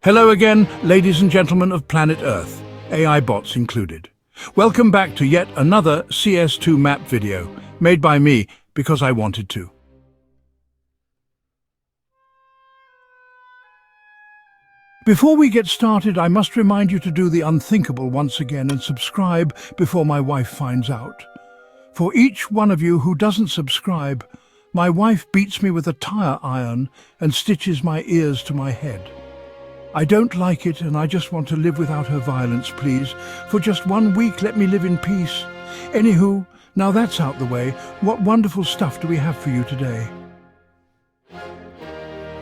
Hello again, ladies and gentlemen of planet Earth, AI bots included. Welcome back to yet another CS2 map video, made by me because I wanted to. Before we get started, I must remind you to do the unthinkable once again and subscribe before my wife finds out. For each one of you who doesn't subscribe, my wife beats me with a tire iron and stitches my ears to my head. I don't like it and I just want to live without her violence, please. For just 1 week, let me live in peace. Anywho, now that's out the way, what wonderful stuff do we have for you today?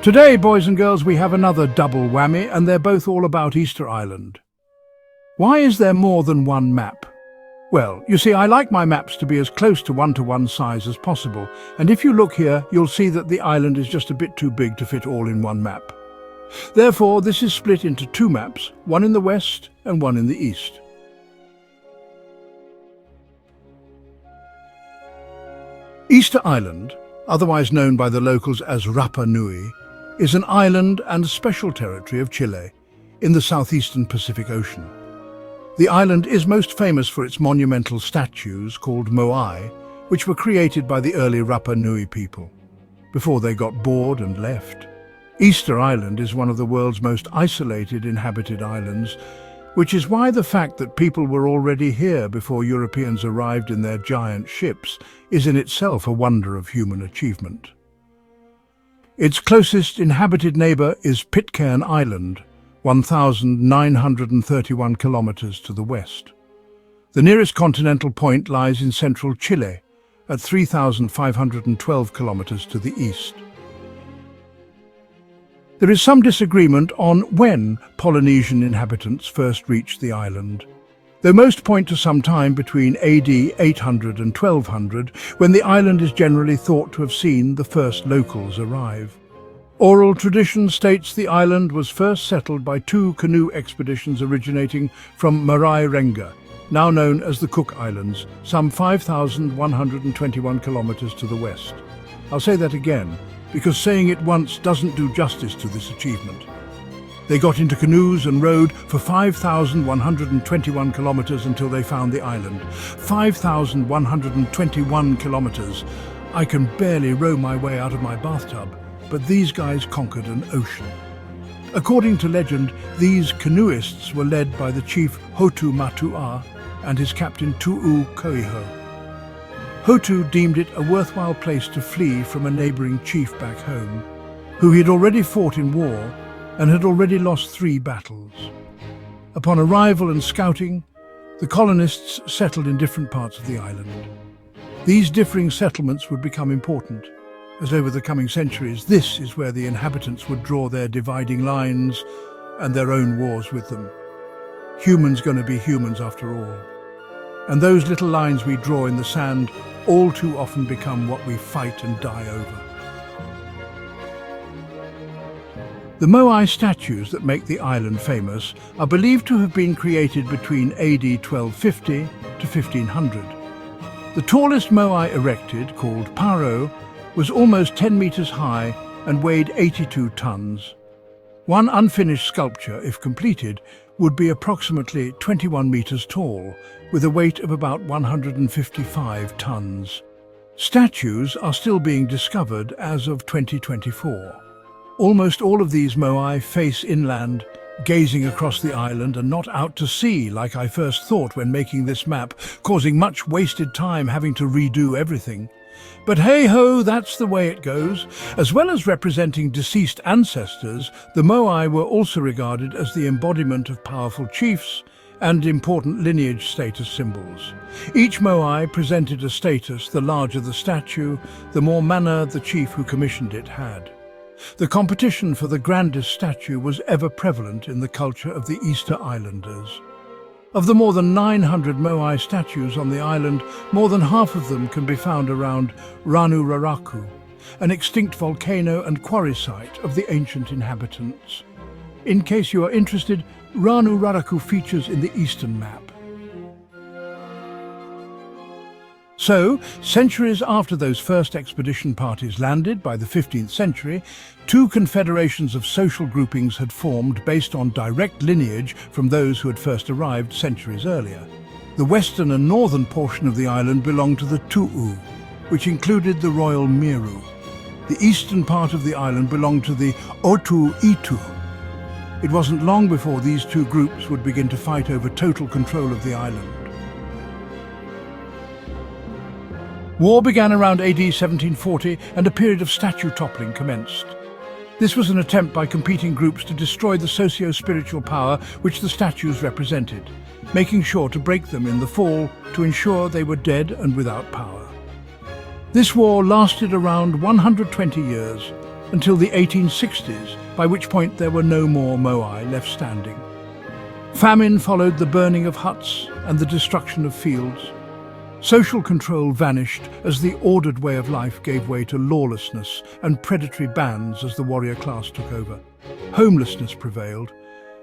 Today, boys and girls, we have another double whammy, and they're both all about Easter Island. Why is there more than one map? Well, you see, I like my maps to be as close to one-to-one size as possible, and if you look here, you'll see that the island is just a bit too big to fit all in one map. Therefore, this is split into two maps, one in the west and one in the east. Easter Island, otherwise known by the locals as Rapa Nui, is an island and special territory of Chile in the southeastern Pacific Ocean. The island is most famous for its monumental statues called Moai, which were created by the early Rapa Nui people, before they got bored and left. Easter Island is one of the world's most isolated inhabited islands, which is why the fact that people were already here before Europeans arrived in their giant ships is in itself a wonder of human achievement. Its closest inhabited neighbour is Pitcairn Island, 1,931 kilometres to the west. The nearest continental point lies in central Chile, at 3,512 kilometres to the east. There is some disagreement on when Polynesian inhabitants first reached the island, though most point to some time between AD 800 and 1200, when the island is generally thought to have seen the first locals arrive. Oral tradition states the island was first settled by two canoe expeditions originating from Moai Renga, now known as the Cook Islands, some 5,121 kilometres to the west. I'll say that again, because saying it once doesn't do justice to this achievement. They got into canoes and rowed for 5,121 kilometres until they found the island. 5,121 kilometres. I can barely row my way out of my bathtub, but these guys conquered an ocean. According to legend, these canoeists were led by the chief Hotu Matua and his captain Tu'u Koiho. Hotu deemed it a worthwhile place to flee from a neighbouring chief back home, who he had already fought in war and had already lost 3 battles. Upon arrival and scouting, the colonists settled in different parts of the island. These differing settlements would become important, as over the coming centuries, this is where the inhabitants would draw their dividing lines and their own wars with them. Humans gonna be humans after all. And those little lines we draw in the sand all too often become what we fight and die over. The Moai statues that make the island famous are believed to have been created between AD 1250 to 1500. The tallest Moai erected, called Paro, was almost 10 metres high and weighed 82 tons. One unfinished sculpture, if completed, would be approximately 21 metres tall, with a weight of about 155 tons. Statues are still being discovered as of 2024. Almost all of these Moai face inland, gazing across the island and not out to sea like I first thought when making this map, causing much wasted time having to redo everything. But hey-ho, that's the way it goes. As well as representing deceased ancestors, the Moai were also regarded as the embodiment of powerful chiefs and important lineage status symbols. Each Moai presented a status. The larger the statue, the more mana the chief who commissioned it had. The competition for the grandest statue was ever prevalent in the culture of the Easter Islanders. Of the more than 900 Moai statues on the island, more than half of them can be found around Ranu Raraku, an extinct volcano and quarry site of the ancient inhabitants. In case you are interested, Ranu Raraku features in the eastern map. So, centuries after those first expedition parties landed, by the 15th century, two confederations of social groupings had formed based on direct lineage from those who had first arrived centuries earlier. The western and northern portion of the island belonged to the Tu'u, which included the Royal Miru. The eastern part of the island belonged to the Otu-Itu. It wasn't long before these two groups would begin to fight over total control of the island. War began around AD 1740 and a period of statue toppling commenced. This was an attempt by competing groups to destroy the socio-spiritual power which the statues represented, making sure to break them in the fall to ensure they were dead and without power. This war lasted around 120 years, until the 1860s, by which point there were no more Moai left standing. Famine followed the burning of huts and the destruction of fields. Social control vanished as the ordered way of life gave way to lawlessness and predatory bands as the warrior class took over. Homelessness prevailed,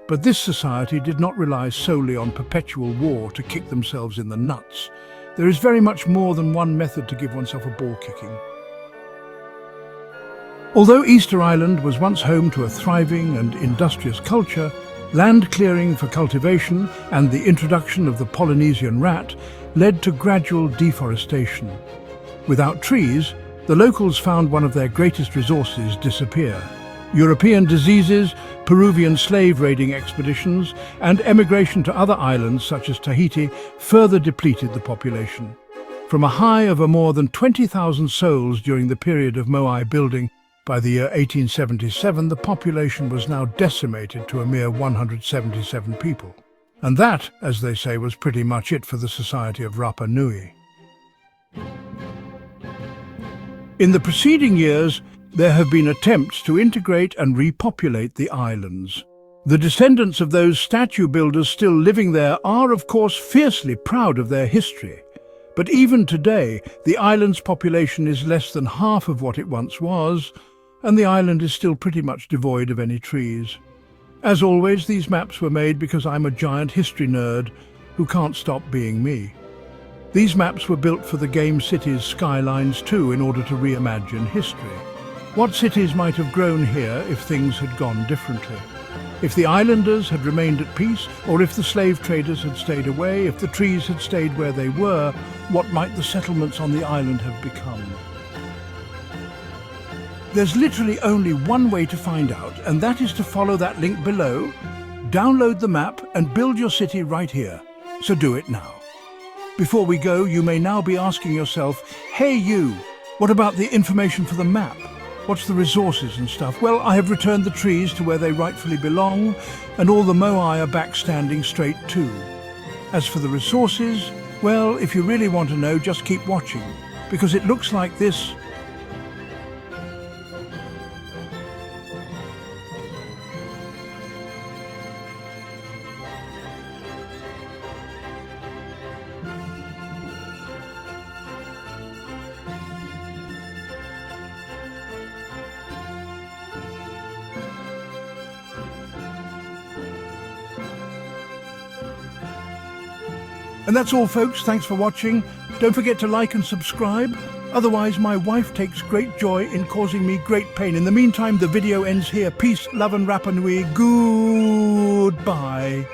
but this society did not rely solely on perpetual war to kick themselves in the nuts. There is very much more than one method to give oneself a ball kicking. Although Easter Island was once home to a thriving and industrious culture, land clearing for cultivation and the introduction of the Polynesian rat led to gradual deforestation. Without trees, the locals found one of their greatest resources disappear. European diseases, Peruvian slave raiding expeditions, and emigration to other islands such as Tahiti further depleted the population. From a high of more than 20,000 souls during the period of Moai building, by the year 1877 the population was now decimated to a mere 177 people. And that, as they say, was pretty much it for the society of Rapa Nui. In the preceding years, there have been attempts to integrate and repopulate the islands. The descendants of those statue builders still living there are, of course, fiercely proud of their history. But even today, the island's population is less than half of what it once was, and the island is still pretty much devoid of any trees. As always, these maps were made because I'm a giant history nerd who can't stop being me. These maps were built for the game cities Skylines too in order to reimagine history. What cities might have grown here if things had gone differently? If the islanders had remained at peace, or if the slave traders had stayed away, if the trees had stayed where they were, what might the settlements on the island have become? There's literally only one way to find out, and that is to follow that link below, download the map and build your city right here. So do it now. Before we go, you may now be asking yourself, hey you, what about the information for the map? What's the resources and stuff? Well, I have returned the trees to where they rightfully belong, and all the Moai are back standing straight too. As for the resources, well, if you really want to know, just keep watching, because it looks like this. And that's all, folks. Thanks for watching. Don't forget to like and subscribe. Otherwise, my wife takes great joy in causing me great pain. In the meantime, the video ends here. Peace, love and Rapa Nui. Goodbye.